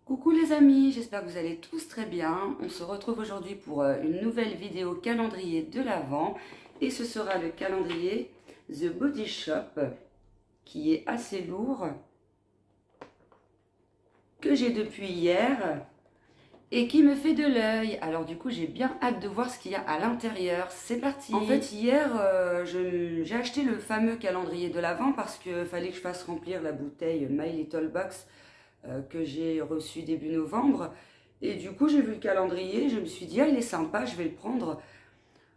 Coucou les amis, j'espère que vous allez tous très bien. On se retrouve aujourd'hui pour une nouvelle vidéo calendrier de l'Avent. Et ce sera le calendrier The Body Shop, qui est assez lourd, que j'ai depuis hier et qui me fait de l'œil. Alors du coup, j'ai bien hâte de voir ce qu'il y a à l'intérieur. C'est parti. En fait, hier, j'ai acheté le fameux calendrier de l'Avent parce qu'il fallait que je fasse remplir la bouteille My Little Box que j'ai reçu début novembre. Et du coup, j'ai vu le calendrier, je me suis dit, ah, il est sympa, je vais le prendre.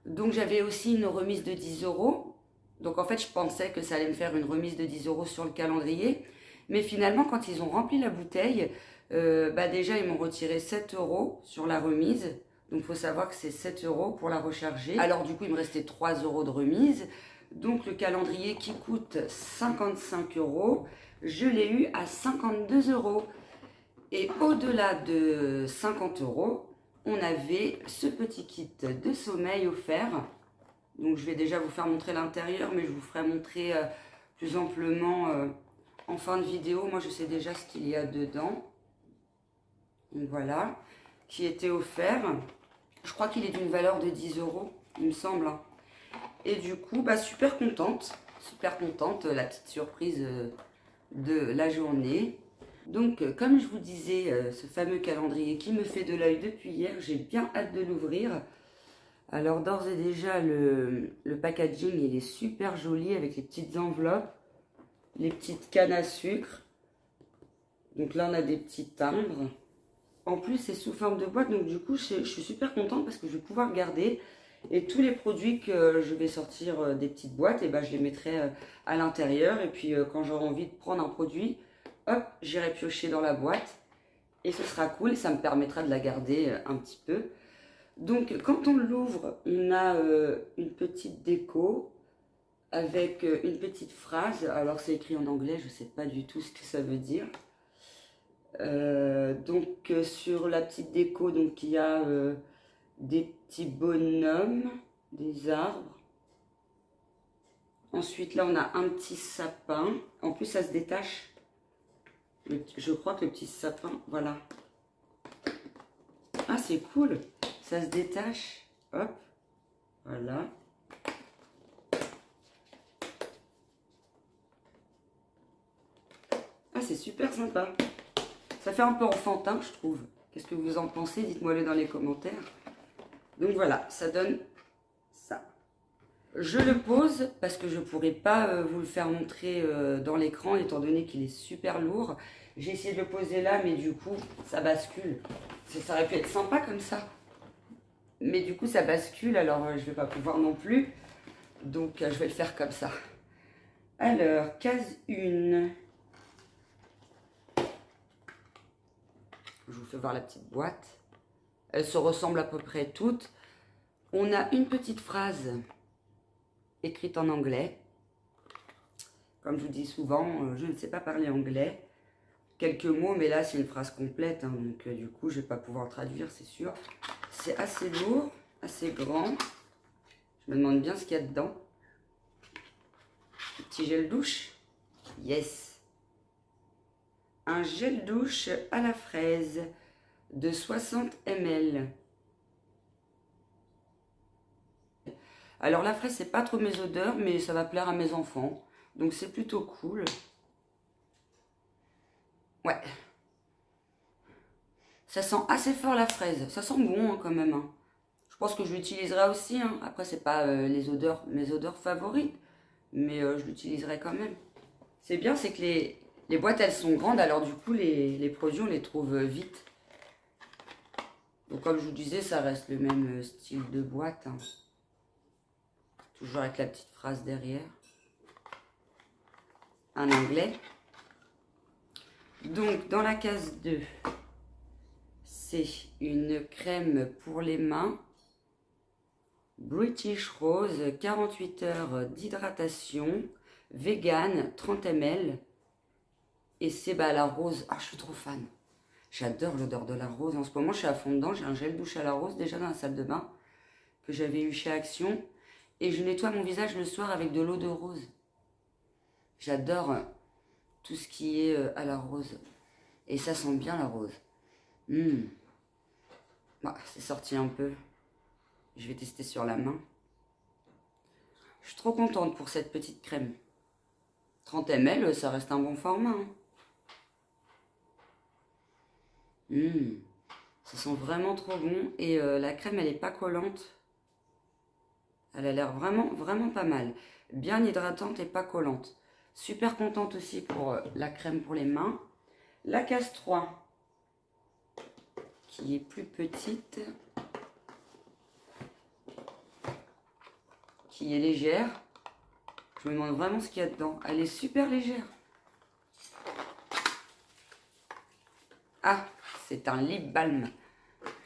Donc, j'avais aussi une remise de 10 €. Donc, en fait, je pensais que ça allait me faire une remise de 10 € sur le calendrier. Mais finalement, quand ils ont rempli la bouteille, déjà, ils m'ont retiré 7 € sur la remise. Donc, il faut savoir que c'est 7 € pour la recharger. Alors, du coup, il me restait 3 € de remise. Donc, le calendrier qui coûte 55 €, je l'ai eu à 52 €. Et au-delà de 50 €, on avait ce petit kit de sommeil offert. Donc, je vais déjà vous faire montrer l'intérieur, mais je vous ferai montrer plus amplement en fin de vidéo. Moi, je sais déjà ce qu'il y a dedans. Donc, voilà, qui était offert. Je crois qu'il est d'une valeur de 10 €, il me semble. Et du coup, super contente, la petite surprise de la journée. Donc, comme je vous disais, ce fameux calendrier qui me fait de l'œil depuis hier, j'ai bien hâte de l'ouvrir. Alors, d'ores et déjà, le packaging, il est super joli avec les petites enveloppes, les petites cannes à sucre. Donc là, on a des petits timbres. En plus, c'est sous forme de boîte, donc du coup, je suis super contente parce que je vais pouvoir garder. Et tous les produits que je vais sortir des petites boîtes, et je les mettrai à l'intérieur. Et puis, quand j'aurai envie de prendre un produit, hop, j'irai piocher dans la boîte. Et ce sera cool, ça me permettra de la garder un petit peu. Donc, quand on l'ouvre, on a une petite déco avec une petite phrase. Alors, c'est écrit en anglais, je ne sais pas du tout ce que ça veut dire. Sur la petite déco, donc, il y a des petits bonhommes, des arbres. Ensuite, là, on a un petit sapin. En plus, ça se détache. Je crois que le petit sapin, voilà. Ah, c'est cool. Ça se détache. Hop. Voilà. Ah, c'est super sympa. Ça fait un peu enfantin, je trouve. Qu'est-ce que vous en pensez? Dites-moi-le dans les commentaires. Donc voilà, ça donne ça. Je le pose parce que je ne pourrai pas vous le faire montrer dans l'écran étant donné qu'il est super lourd. J'ai essayé de le poser là, mais du coup, ça bascule. Ça aurait pu être sympa comme ça. Mais du coup, ça bascule, alors je ne vais pas pouvoir non plus. Donc, je vais le faire comme ça. Alors, case 1. Je vous fais voir la petite boîte. Elles se ressemblent à peu près toutes. On a une petite phrase écrite en anglais. Comme je vous dis souvent, je ne sais pas parler anglais. Quelques mots, mais là, c'est une phrase complète. Donc, du coup, je ne vais pas pouvoir traduire, c'est sûr. C'est assez lourd, assez grand. Je me demande bien ce qu'il y a dedans. Petit gel douche. Yes. Un gel douche à la fraise de 60 ml. Alors la fraise, c'est pas trop mes odeurs, mais ça va plaire à mes enfants. Donc c'est plutôt cool. Ouais. Ça sent assez fort la fraise. Ça sent bon quand même. Je pense que je l'utiliserai aussi. Après, c'est pas mes odeurs favorites. Mais je l'utiliserai quand même. C'est bien, c'est que les boîtes, elles sont grandes. Alors du coup, les produits, on les trouve vite. Donc comme je vous disais, ça reste le même style de boîte. Toujours avec la petite phrase derrière. En anglais. Donc dans la case 2, c'est une crème pour les mains. British Rose, 48 heures d'hydratation. Vegan, 30 ml. Et c'est la rose. Ah, je suis trop fan. J'adore l'odeur de la rose. En ce moment, je suis à fond dedans. J'ai un gel douche à la rose déjà dans la salle de bain que j'avais eu chez Action. Et je nettoie mon visage le soir avec de l'eau de rose. J'adore tout ce qui est à la rose. Et ça sent bien la rose. Bah, c'est sorti un peu. Je vais tester sur la main. Je suis trop contente pour cette petite crème. 30 ml, ça reste un bon format. Ça sent vraiment trop bon. Et la crème, elle n'est pas collante. Elle a l'air vraiment pas mal. Bien hydratante et pas collante. Super contente aussi pour la crème pour les mains. La Case 3, qui est plus petite. Qui est légère. Je me demande vraiment ce qu'il y a dedans. Elle est super légère. Ah, c'est un lip balm.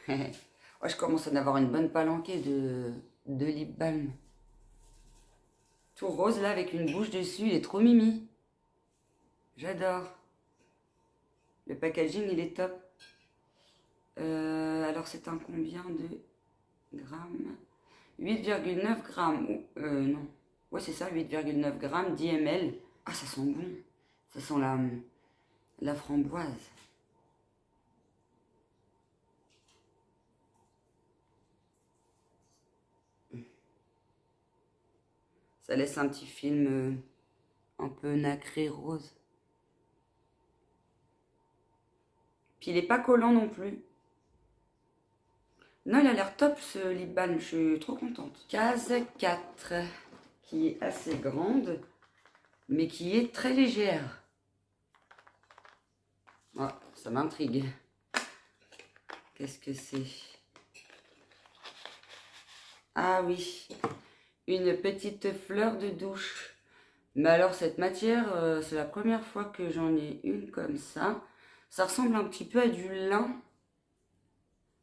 Oh, je commence à en avoir une bonne palanquée de lip balm. Tout rose là avec une bouche dessus. Il est trop mimi. J'adore. Le packaging, il est top. Alors, c'est un combien de grammes? 8,9 grammes. Non. Ouais, c'est ça, 8,9 grammes, 10 ml. Ah, ça sent bon. Ça sent la framboise. Ça laisse un petit film un peu nacré rose. Puis il n'est pas collant non plus. Non, il a l'air top ce lip balm, je suis trop contente. Case 4, qui est assez grande, mais qui est très légère. Oh, ça m'intrigue. Qu'est-ce que c'est? Ah oui, une petite fleur de douche. Mais alors cette matière, c'est la première fois que j'en ai une comme ça. Ça ressemble un petit peu à du lin.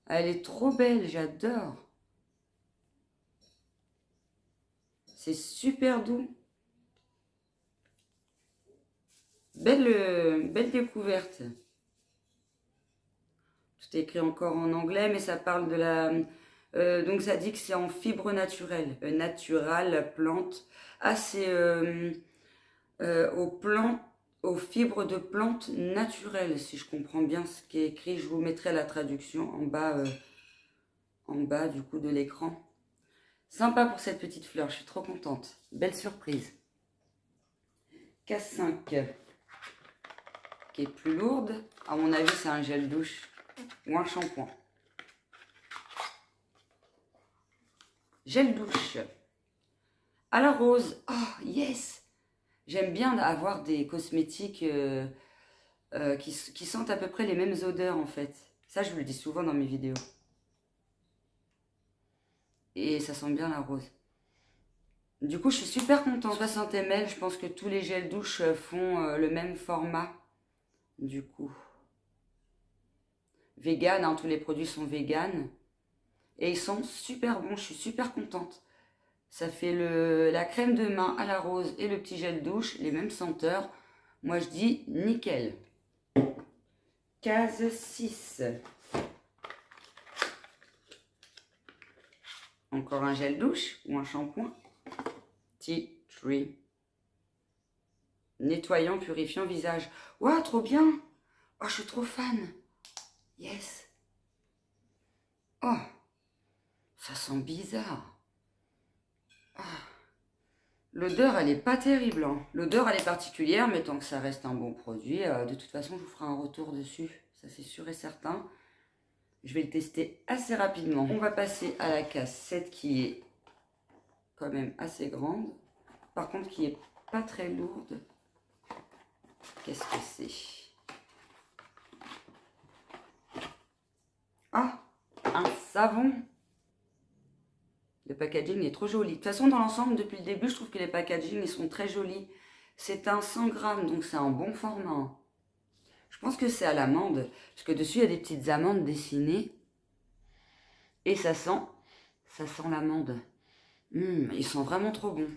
Elle est trop belle, j'adore. C'est super doux. Belle découverte. Tout est écrit encore en anglais, mais ça parle de la... donc ça dit que c'est en fibre naturelle. Natural, plante. Ah, c'est aux fibres de plantes naturelles, si je comprends bien ce qui est écrit. Je vous mettrai la traduction en bas du coup de l'écran. Sympa pour cette petite fleur, je suis trop contente. Belle surprise. Case 5, qui est plus lourde. À mon avis, c'est un gel douche ou un shampoing. Gel douche. À la rose. Oh, yes! J'aime bien avoir des cosmétiques qui sentent à peu près les mêmes odeurs, en fait. Ça, je vous le dis souvent dans mes vidéos. Et ça sent bien la rose. Du coup, je suis super contente. 60 ml, je pense que tous les gels douche font le même format. Du coup. Vegan, hein, tous les produits sont vegan. Et ils sont super bons, je suis super contente. Ça fait la crème de main à la rose et le petit gel douche, les mêmes senteurs. Moi, je dis nickel. Case 6. Encore un gel douche ou un shampoing. Tea Tree. Nettoyant, purifiant visage. Waouh, trop bien. Oh, je suis trop fan. Yes. Oh, ça sent bizarre. Ah. L'odeur, elle est pas terrible. Hein. L'odeur, elle est particulière, mais tant que ça reste un bon produit, de toute façon, je vous ferai un retour dessus. Ça, c'est sûr et certain. Je vais le tester assez rapidement. On va passer à la case 7 qui est quand même assez grande. Par contre, qui est pas très lourde. Qu'est-ce que c'est? Ah, un savon. Le packaging est trop joli. De toute façon, dans l'ensemble, depuis le début, je trouve que les packagings, ils sont très jolis. C'est un 100 grammes, donc c'est un bon format. Je pense que c'est à l'amande, parce que dessus, il y a des petites amandes dessinées. Et ça sent l'amande. Ils sont vraiment trop bons.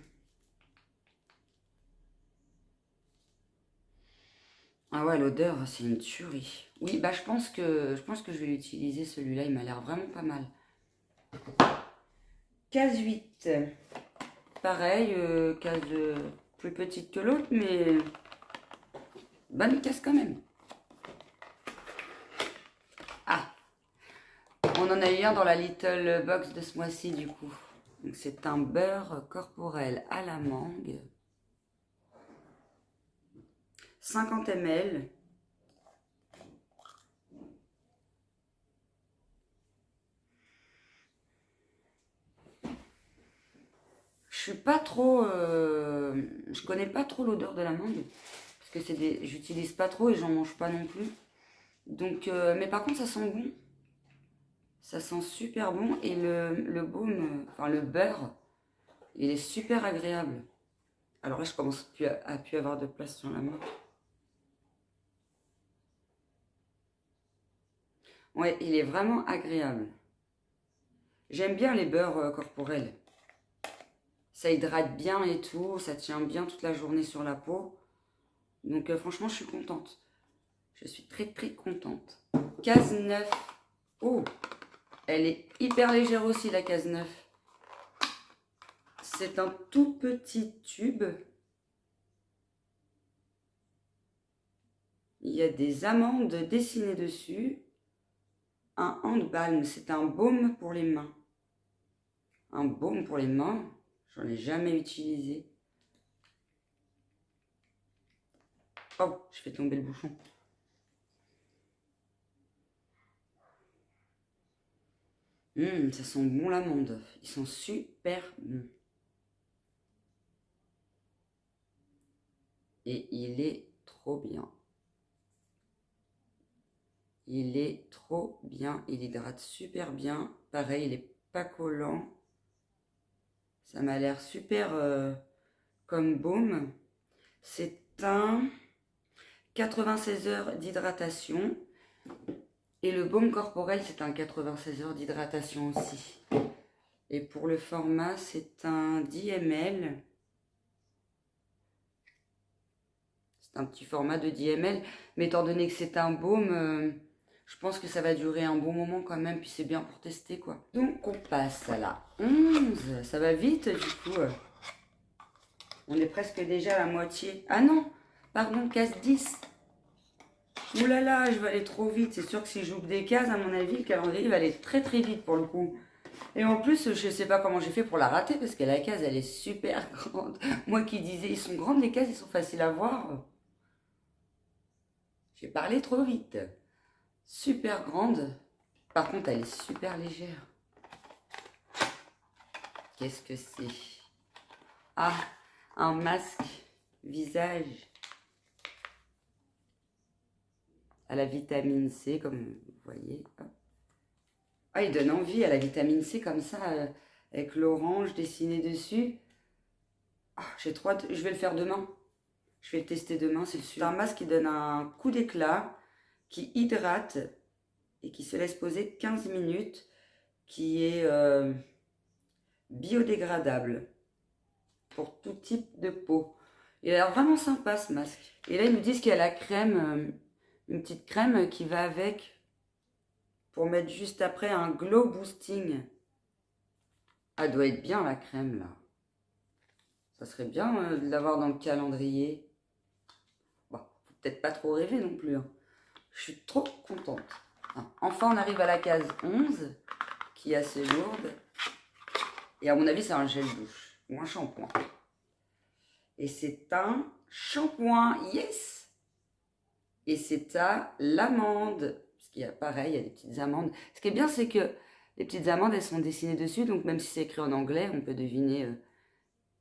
Ah ouais, l'odeur, c'est une tuerie. Oui, bah je pense que je vais l'utiliser, celui-là, il m'a l'air vraiment pas mal. Case 8. Pareil, case plus petite que l'autre, mais bonne case quand même. Ah, On en a eu un dans la Little Box de ce mois-ci du coup. C'est un beurre corporel à la mangue. 50 ml. Je suis pas trop, je connais pas trop l'odeur de la mangue parce que j'utilise pas trop et j'en mange pas non plus. Donc, mais par contre ça sent bon, ça sent super bon et le baume, enfin le beurre, il est super agréable. Alors là je commence à plus avoir de place sur la main. Ouais, il est vraiment agréable. J'aime bien les beurres corporels. Ça hydrate bien et tout, ça tient bien toute la journée sur la peau. Donc franchement, je suis contente. Je suis très très contente. Case 9. Oh, elle est hyper légère aussi la case 9. C'est un tout petit tube. Il y a des amandes dessinées dessus. Un handbalm, c'est un baume pour les mains. Un baume pour les mains. J'en ai jamais utilisé. Oh, je fais tomber le bouchon. Ça sent bon l'amande. Ils sont super bons. Et il est trop bien. Il est trop bien. Il hydrate super bien. Pareil, il n'est pas collant. Ça m'a l'air super comme baume. C'est un 96 heures d'hydratation. Et le baume corporel, c'est un 96 heures d'hydratation aussi. Et pour le format, c'est un 10 ml. C'est un petit format de 10 ml. Mais étant donné que c'est un baume, je pense que ça va durer un bon moment quand même. Puis c'est bien pour tester quoi. Donc on passe à la 11. Ça va vite du coup. On est presque déjà à la moitié. Ah non, pardon, case 10. Ouh là là, je vais aller trop vite. C'est sûr que si j'ouvre des cases, à mon avis, le calendrier va aller très très vite pour le coup. Et en plus, je ne sais pas comment j'ai fait pour la rater parce que la case, elle est super grande. Moi qui disais, ils sont grandes les cases, ils sont faciles à voir. J'ai parlé trop vite. Super grande. Par contre, elle est super légère. Qu'est-ce que c'est? Ah, un masque visage. À la vitamine C, comme vous voyez. Ah, il donne envie à la vitamine C comme ça, avec l'orange dessiné dessus. Ah, j'ai trop hâte. Je vais le faire demain. Je vais le tester demain, c'est sûr. C'est un masque qui donne un coup d'éclat, qui hydrate et qui se laisse poser 15 minutes, qui est biodégradable pour tout type de peau. Il a l'air vraiment sympa ce masque. Et là, ils nous disent qu'il y a la crème, une petite crème qui va avec pour mettre juste après un glow boosting. Ah, doit être bien la crème là. Ça serait bien de l'avoir dans le calendrier. Bon, faut peut-être pas trop rêver non plus. Hein. Je suis trop contente. Enfin, on arrive à la case 11 qui est assez lourde. Et à mon avis, c'est un gel douche ou un shampoing. Et c'est un shampoing, yes! Et c'est à l'amande. Parce qu'il y a pareil, il y a des petites amandes. Ce qui est bien, c'est que les petites amandes, elles sont dessinées dessus. Donc même si c'est écrit en anglais, on peut deviner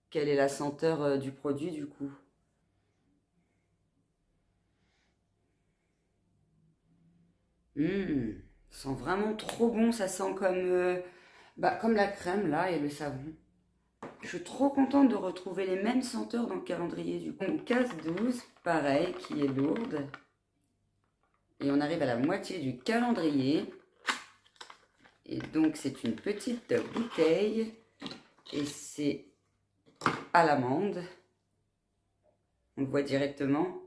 quelle est la senteur du produit du coup. Ça sent vraiment trop bon. Ça sent comme la crème là et le savon. Je suis trop contente de retrouver les mêmes senteurs dans le calendrier du coup. Donc case 12, pareil, qui est lourde. Et on arrive à la moitié du calendrier. Et donc c'est une petite bouteille. Et c'est à l'amande. On le voit directement.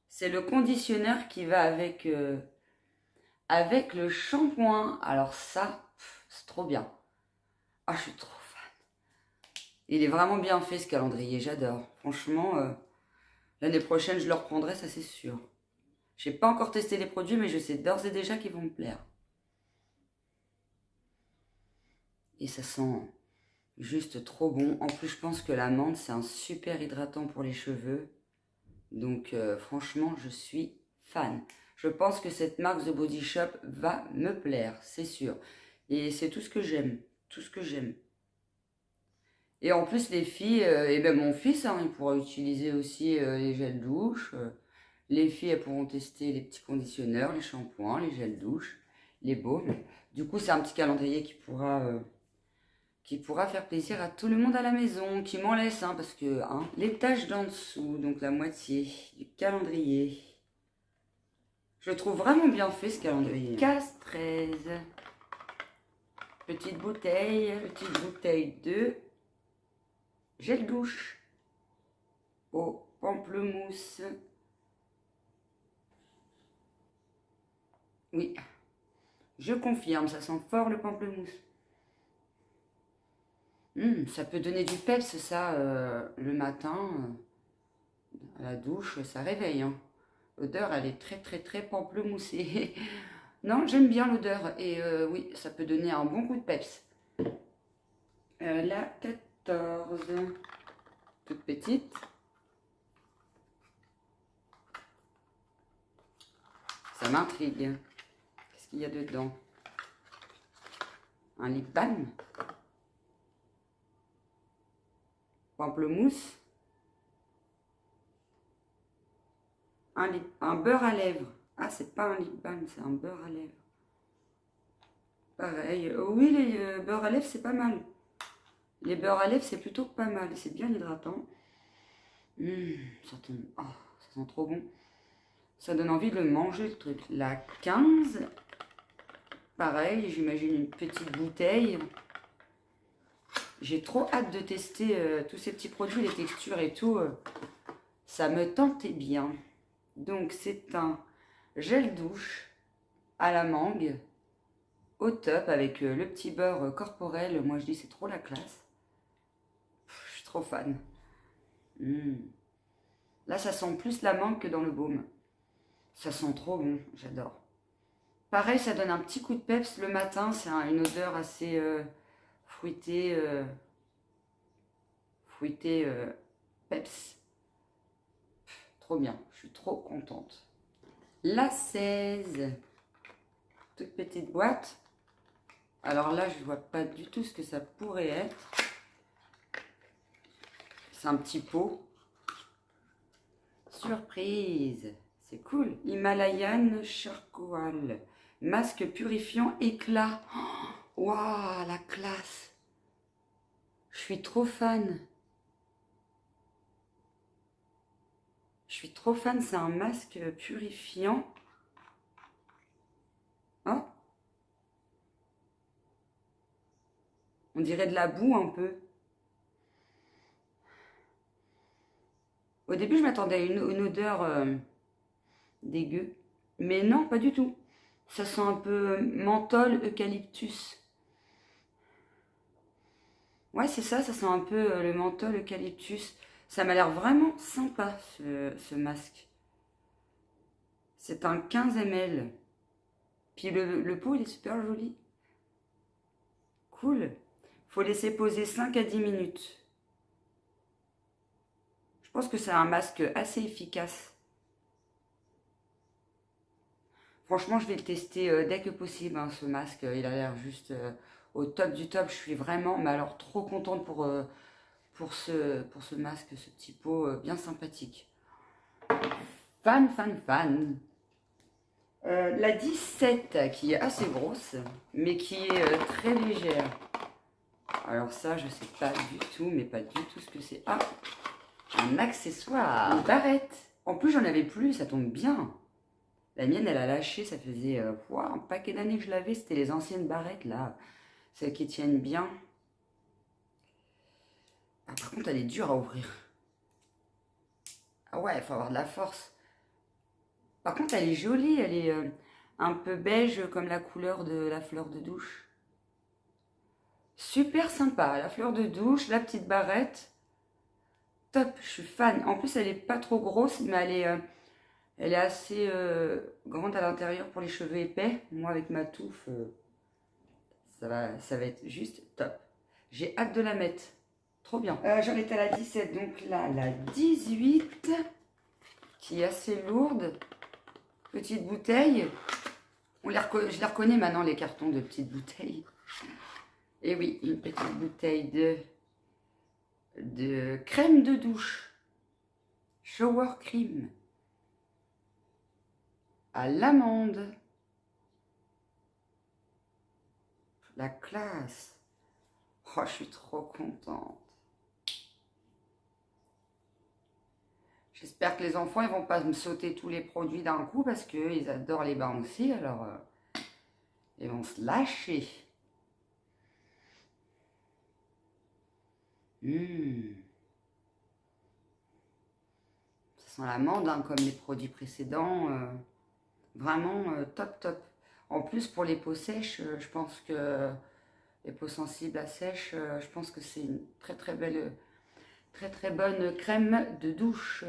C'est le conditionneur qui va avec le shampoing. Alors ça, c'est trop bien. Ah, je suis trop fan. Il est vraiment bien fait ce calendrier, j'adore. Franchement, l'année prochaine, je le reprendrai, ça c'est sûr. Je n'ai pas encore testé les produits, mais je sais d'ores et déjà qu'ils vont me plaire. Et ça sent juste trop bon. En plus, je pense que la menthe, c'est un super hydratant pour les cheveux. Donc, franchement, je suis fan. Je pense que cette marque The Body Shop va me plaire, c'est sûr. Et c'est tout ce que j'aime. Tout ce que j'aime. Et en plus, les filles, et même mon fils, hein, il pourra utiliser aussi les gels douche. Les filles, elles pourront tester les petits conditionneurs, les shampoings, les gels douche, les baumes. Du coup, c'est un petit calendrier qui pourra faire plaisir à tout le monde à la maison, qui m'en laisse, hein, parce que hein, les taches d'en dessous, donc la moitié du calendrier. Je le trouve vraiment bien fait, ce calendrier. Casse 13. Petite bouteille de gel douche au pamplemousse. Oui, je confirme, ça sent fort le pamplemousse. Ça peut donner du peps, ça, le matin, à la douche, ça réveille. Hein. L'odeur, elle est très, très, très pamplemoussée. Non, j'aime bien l'odeur. Et oui, ça peut donner un bon coup de peps. La 14, toute petite. Ça m'intrigue. Qu'est-ce qu'il y a dedans? Un lip balm. Pamplemousse. Un beurre à lèvres. Ah, c'est pas un lip balm, c'est un beurre à lèvres. Pareil. Oui, les beurres à lèvres, c'est pas mal. Les beurres à lèvres, c'est plutôt pas mal. C'est bien hydratant. Ça sent trop bon. Ça donne envie de le manger, le truc. La 15. Pareil, j'imagine une petite bouteille. J'ai trop hâte de tester tous ces petits produits, les textures et tout. Ça me tentait bien. Donc, c'est un gel douche à la mangue. Au top, avec le petit beurre corporel. Moi, je dis c'est trop la classe. Je suis trop fan. Là, ça sent plus la mangue que dans le baume. Ça sent trop bon, j'adore. Pareil, ça donne un petit coup de peps le matin. C'est une odeur assez fruitée. Peps. Trop bien, je suis trop contente. La 16. Toute petite boîte. Alors là, je ne vois pas du tout ce que ça pourrait être. C'est un petit pot. Surprise. C'est cool. Himalayan Charcoal. Masque purifiant éclat. Waouh, la classe. Je suis trop fan. Je suis trop fan. C'est un masque purifiant. Oh. On dirait de la boue un peu. Au début, je m'attendais à une odeur dégueu. Mais non, pas du tout. Ça sent un peu menthol, eucalyptus. Ouais, c'est ça, ça sent un peu le menthol, eucalyptus. Ça m'a l'air vraiment sympa, ce masque. C'est un 15 ml. Puis le pot, il est super joli. Cool. Faut laisser poser 5 à 10 minutes. Je pense que c'est un masque assez efficace. Franchement, je vais le tester dès que possible, hein, ce masque. Il a l'air juste au top du top. Je suis vraiment, mais alors, trop contente pour ce masque, ce petit pot bien sympathique. Fan, fan, fan. La 17, qui est assez grosse, mais qui est très légère. Alors ça, je sais pas du tout, mais pas du tout ce que c'est. Ah, un accessoire. Une barrette. En plus, j'en avais plus, ça tombe bien. La mienne, elle a lâché, ça faisait un paquet d'années que je l'avais. C'était les anciennes barrettes, là. Celles qui tiennent bien. Ah, par contre, elle est dure à ouvrir. Ah ouais, il faut avoir de la force. Par contre, elle est jolie. Elle est un peu beige, comme la couleur de la fleur de douche. Super sympa. La fleur de douche, la petite barrette. Top, je suis fan. En plus, elle est pas trop grosse, mais elle est assez grande à l'intérieur pour les cheveux épais. Moi, avec ma touffe, Ça va être juste top. J'ai hâte de la mettre. Trop bien. J'en étais à la 17, donc là, la 18, qui est assez lourde. Petite bouteille. Je les reconnais maintenant, les cartons de petites bouteilles. Et oui, une petite bouteille de crème de douche. Shower cream. À l'amande. La classe. Oh, je suis trop contente. J'espère que les enfants, ils vont pas me sauter tous les produits d'un coup parce qu'ils adorent les bains aussi. Alors, ils vont se lâcher. Ça sent l'amande, hein, comme les produits précédents. Vraiment top, top. En plus, pour les peaux sèches, je pense que les peaux sensibles à sèche, je pense que c'est une très très belle, très bonne crème de douche.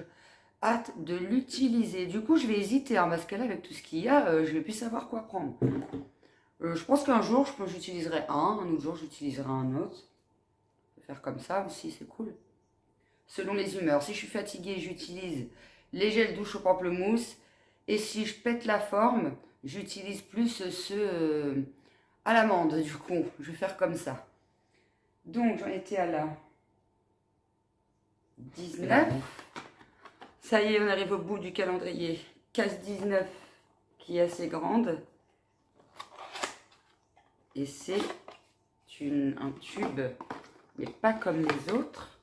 Hâte de l'utiliser. Du coup, je vais hésiter, hein, parce que là, avec tout ce qu'il y a, je ne vais plus savoir quoi prendre. Je pense qu'un jour, j'utiliserai un autre jour, j'utiliserai un autre. Je vais faire comme ça aussi, c'est cool. Selon les humeurs. Si je suis fatiguée, j'utilise les gels douche au pamplemousse. Et si je pète la forme, j'utilise plus ceux à l'amande, du coup. Je vais faire comme ça. Donc, j'en étais à la 19. Ça y est, on arrive au bout du calendrier. Case 19, qui est assez grande. Et c'est un tube, mais pas comme les autres.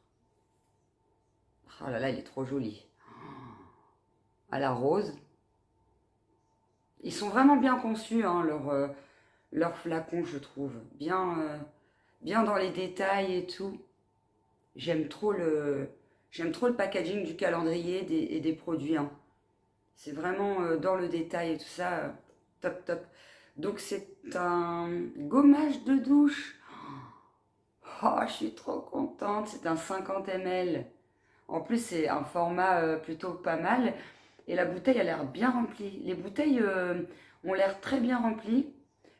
Oh là là, il est trop joli. À la rose. Ils sont vraiment bien conçus, hein, leurs flacons, je trouve. Bien dans les détails et tout. J'aime trop le packaging du calendrier et des produits. Hein. C'est vraiment dans le détail et tout ça. Top, top. Donc, c'est un gommage de douche. Oh, je suis trop contente. C'est un 50 ml. En plus, c'est un format plutôt pas mal. Et la bouteille a l'air bien remplie. Les bouteilles ont l'air très bien remplies.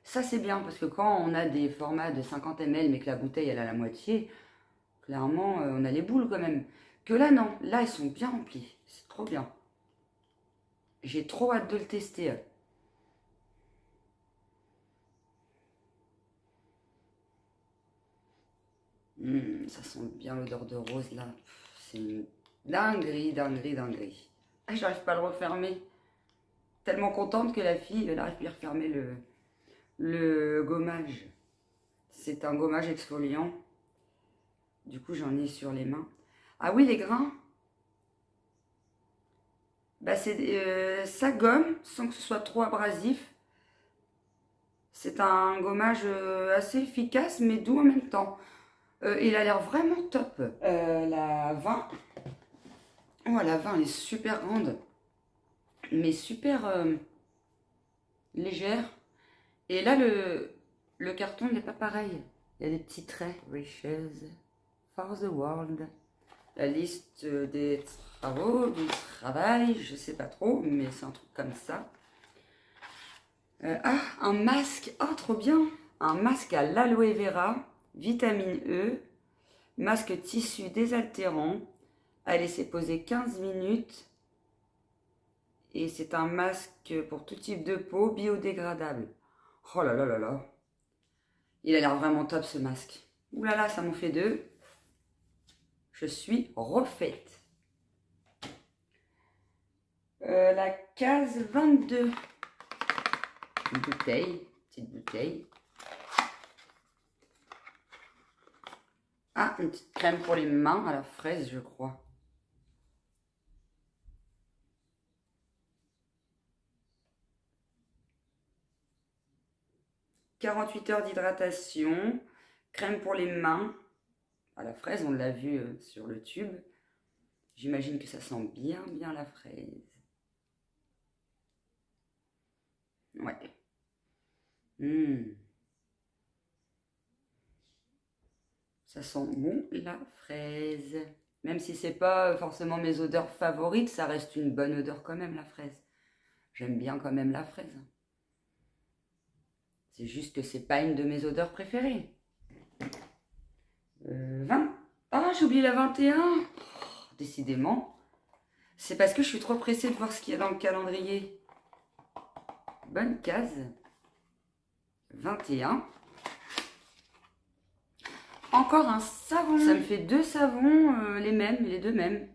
Ça, c'est bien parce que quand on a des formats de 50 ml mais que la bouteille, elle a la moitié, clairement, on a les boules quand même. Que là, non. Là, elles sont bien remplies. C'est trop bien. J'ai trop hâte de le tester. Ça sent bien l'odeur de rose, là. C'est une dinguerie, dinguerie, dinguerie. Ah, j'arrive pas à le refermer. Tellement contente que la fille, elle n'arrive plus à refermer le gommage. C'est un gommage exfoliant. Du coup, j'en ai sur les mains. Ah oui, les grains. Bah, ça gomme sans que ce soit trop abrasif. C'est un gommage assez efficace, mais doux en même temps. Il a l'air vraiment top. La 20. Oh, la 20, elle est super grande. Mais super légère. Et là, le carton n'est pas pareil. Il y a des petits traits. Riches for the world. La liste des travaux, du travail, je sais pas trop, mais c'est un truc comme ça. Un masque. Oh, trop bien. Un masque à l'aloe vera, vitamine E, masque tissu désaltérant. À laisser poser 15 minutes. Et c'est un masque pour tout type de peau, biodégradable. Oh là là là là. Il a l'air vraiment top ce masque. Ouh là là, ça m'en fait deux. Je suis refaite. La case 22. Une bouteille, petite bouteille. Ah, une petite crème pour les mains à la fraise, je crois. « 48 heures d'hydratation, crème pour les mains, à la fraise, on l'a vu sur le tube. J'imagine que ça sent bien, bien la fraise. Ouais. Ça sent bon la fraise. Même si c'est pas forcément mes odeurs favorites, ça reste une bonne odeur quand même, la fraise. J'aime bien quand même la fraise. C'est juste que c'est pas une de mes odeurs préférées. 20. Ah, j'ai oublié la 21. Oh, décidément. C'est parce que je suis trop pressée de voir ce qu'il y a dans le calendrier. Bonne case. 21. Encore un savon. Ça me fait 2 savons, les deux mêmes.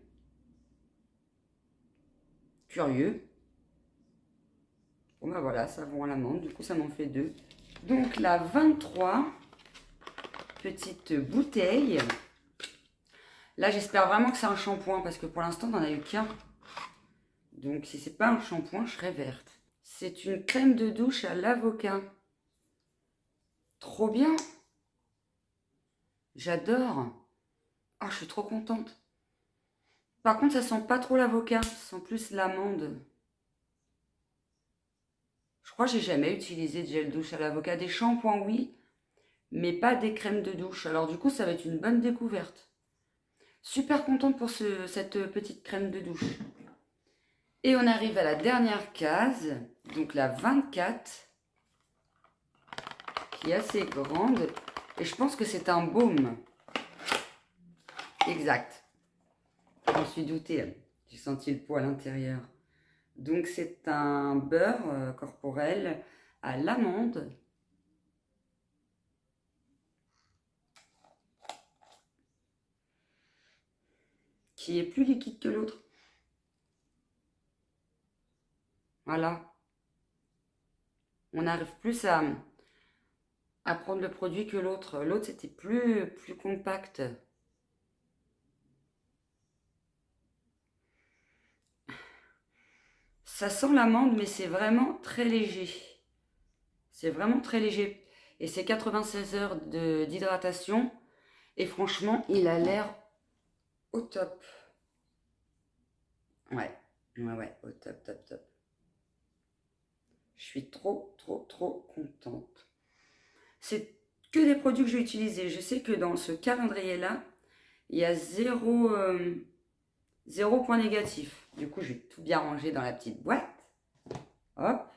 Curieux. Bon bah voilà, savon à l'amande, du coup ça m'en fait 2. Donc la 23, petite bouteille. Là j'espère vraiment que c'est un shampoing parce que pour l'instant on n'en a eu qu'un. Donc si c'est pas un shampoing, je serai verte. C'est une crème de douche à l'avocat. Trop bien. J'adore. Oh, je suis trop contente. Par contre, ça sent pas trop l'avocat. Ça sent plus l'amande. Je crois que j'ai jamais utilisé de gel douche à l'avocat. Des shampoings, oui. Mais pas des crèmes de douche. Alors du coup, ça va être une bonne découverte. Super contente pour cette petite crème de douche. Et on arrive à la dernière case. Donc la 24. Qui est assez grande. Et je pense que c'est un baume. Exact. Je me suis doutée. J'ai senti le pot à l'intérieur. Donc c'est un beurre corporel à l'amande. Qui est plus liquide que l'autre. Voilà. On arrive plus à prendre le produit que l'autre. L'autre, c'était plus compact. Ça sent l'amande, mais c'est vraiment très léger. C'est vraiment très léger. Et c'est 96 heures d'hydratation. Et franchement, il a l'air au top. Ouais, au top, top, top. Je suis trop contente. C'est que des produits que je vais utiliser. Je sais que dans ce calendrier-là, il y a zéro point négatif. Du coup, je vais tout bien ranger dans la petite boîte. Hop.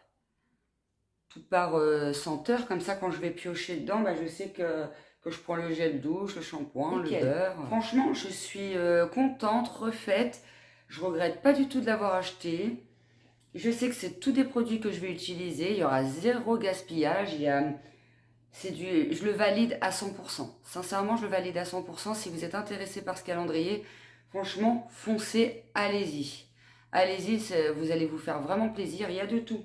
Tout par senteur. Comme ça, quand je vais piocher dedans, bah, je sais que je prends le gel douche, le shampoing, le beurre. Franchement, je suis contente, refaite. Je regrette pas du tout de l'avoir acheté. Je sais que c'est tous des produits que je vais utiliser. Il y aura zéro gaspillage. Je le valide à 100%. Sincèrement, je le valide à 100%. Si vous êtes intéressé par ce calendrier, franchement, foncez, allez-y. Allez-y, vous allez vous faire vraiment plaisir. Il y a de tout.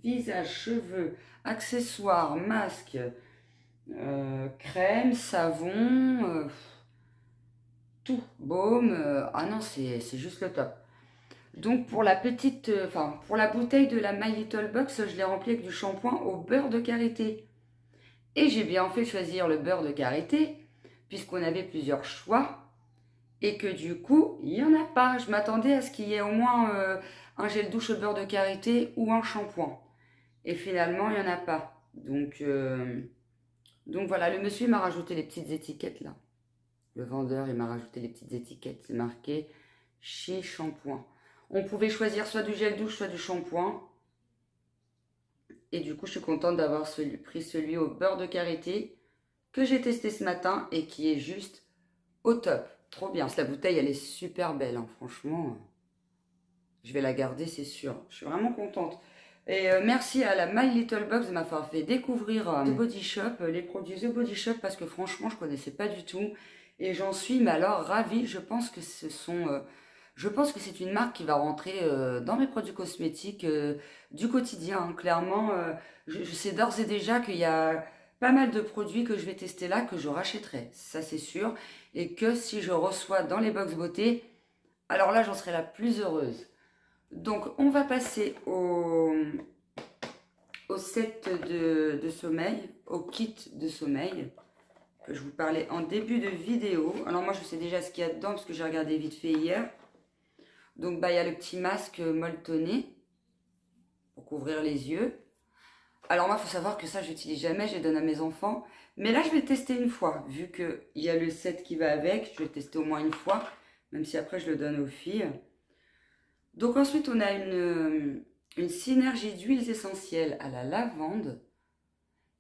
Visage, cheveux, accessoires, masques, crème, savon, tout. Baume. Ah non, c'est juste le top. Donc pour la petite, pour la bouteille de la My Little Box, je l'ai remplie avec du shampoing au beurre de karité. Et j'ai bien fait choisir le beurre de karité, puisqu'on avait plusieurs choix, et que du coup, il n'y en a pas. Je m'attendais à ce qu'il y ait au moins un gel douche au beurre de karité ou un shampoing. Et finalement, il n'y en a pas. Donc voilà, le monsieur m'a rajouté les petites étiquettes là. Le vendeur, il m'a rajouté les petites étiquettes. C'est marqué chez Shampoing. On pouvait choisir soit du gel douche, soit du shampoing. Et du coup, je suis contente d'avoir pris celui au beurre de karité que j'ai testé ce matin et qui est juste au top. Trop bien. La bouteille, elle est super belle, hein. Franchement. Je vais la garder, c'est sûr. Je suis vraiment contente. Et merci à la My Little Box de m'avoir fait découvrir The Body Shop, les produits The Body Shop, parce que franchement, je ne connaissais pas du tout. Et j'en suis, mais alors, ravie. Je pense que c'est une marque qui va rentrer dans mes produits cosmétiques du quotidien. Hein. Clairement, je sais d'ores et déjà qu'il y a pas mal de produits que je vais tester là, que je rachèterai. Ça, c'est sûr. Et que si je reçois dans les box beauté, alors là, j'en serai la plus heureuse. Donc, on va passer au set de sommeil, au kit de sommeil, que je vous parlais en début de vidéo. Alors, moi, je sais déjà ce qu'il y a dedans, parce que j'ai regardé vite fait hier. Donc, bah, il y a le petit masque molletonné pour couvrir les yeux. Alors, moi, il faut savoir que ça, je n'utilise jamais, je les donne à mes enfants. Mais là, je vais le tester une fois, vu qu'il y a le set qui va avec. Je vais le tester au moins une fois, même si après, je le donne aux filles. Donc ensuite, on a une synergie d'huiles essentielles à la lavande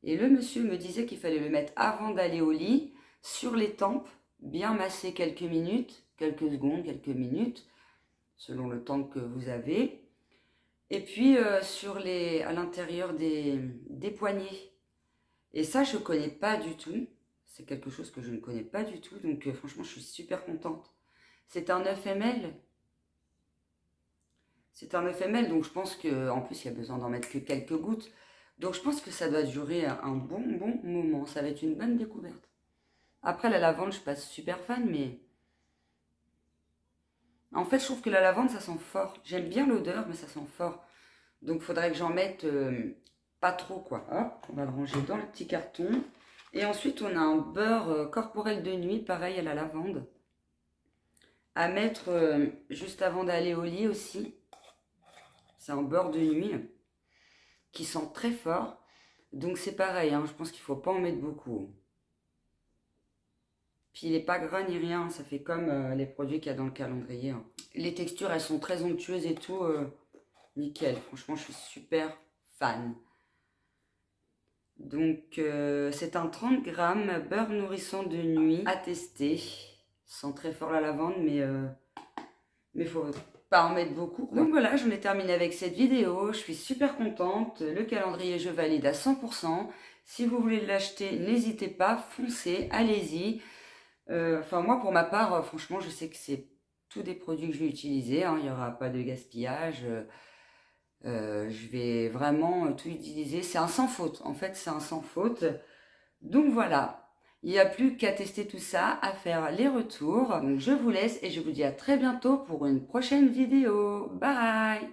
Et le monsieur me disait qu'il fallait le mettre avant d'aller au lit, sur les tempes, bien masser quelques minutes, quelques secondes, quelques minutes, selon le temps que vous avez. Et puis à l'intérieur des poignets. Et ça, je ne connais pas du tout. C'est quelque chose que je ne connais pas du tout. Donc franchement, je suis super contente. C'est un 9 ml. C'est un 9 ml, donc je pense qu'en plus, il y a besoin d'en mettre que quelques gouttes. Donc je pense que ça doit durer un bon moment. Ça va être une bonne découverte. Après, la lavande, je suis pas super fan, mais... En fait, je trouve que la lavande, ça sent fort. J'aime bien l'odeur, mais ça sent fort. Donc, il faudrait que j'en mette pas trop, quoi. Hop, on va le ranger dans le petit carton. Et ensuite, on a un beurre corporel de nuit, pareil à la lavande. À mettre juste avant d'aller au lit aussi. C'est un beurre de nuit qui sent très fort. Donc, c'est pareil, hein, je pense qu'il ne faut pas en mettre beaucoup. Puis, il n'est pas gras ni rien. Ça fait comme les produits qu'il y a dans le calendrier. Hein. Les textures, elles sont très onctueuses et tout. Nickel. Franchement, je suis super fan. Donc, c'est un 30 grammes beurre nourrissant de nuit à tester. Sent très fort la lavande, mais faut pas en mettre beaucoup, quoi. Donc voilà, j'en ai terminé avec cette vidéo. Je suis super contente. Le calendrier, je valide à 100%. Si vous voulez l'acheter, n'hésitez pas, foncez, allez-y. Enfin, moi, pour ma part, franchement, je sais que c'est tous des produits que je vais utiliser. Hein. Il n'y aura pas de gaspillage. Je vais vraiment tout utiliser. C'est un sans faute. En fait, c'est un sans faute. Donc voilà. Il n'y a plus qu'à tester tout ça, à faire les retours. Donc je vous laisse et je vous dis à très bientôt pour une prochaine vidéo. Bye!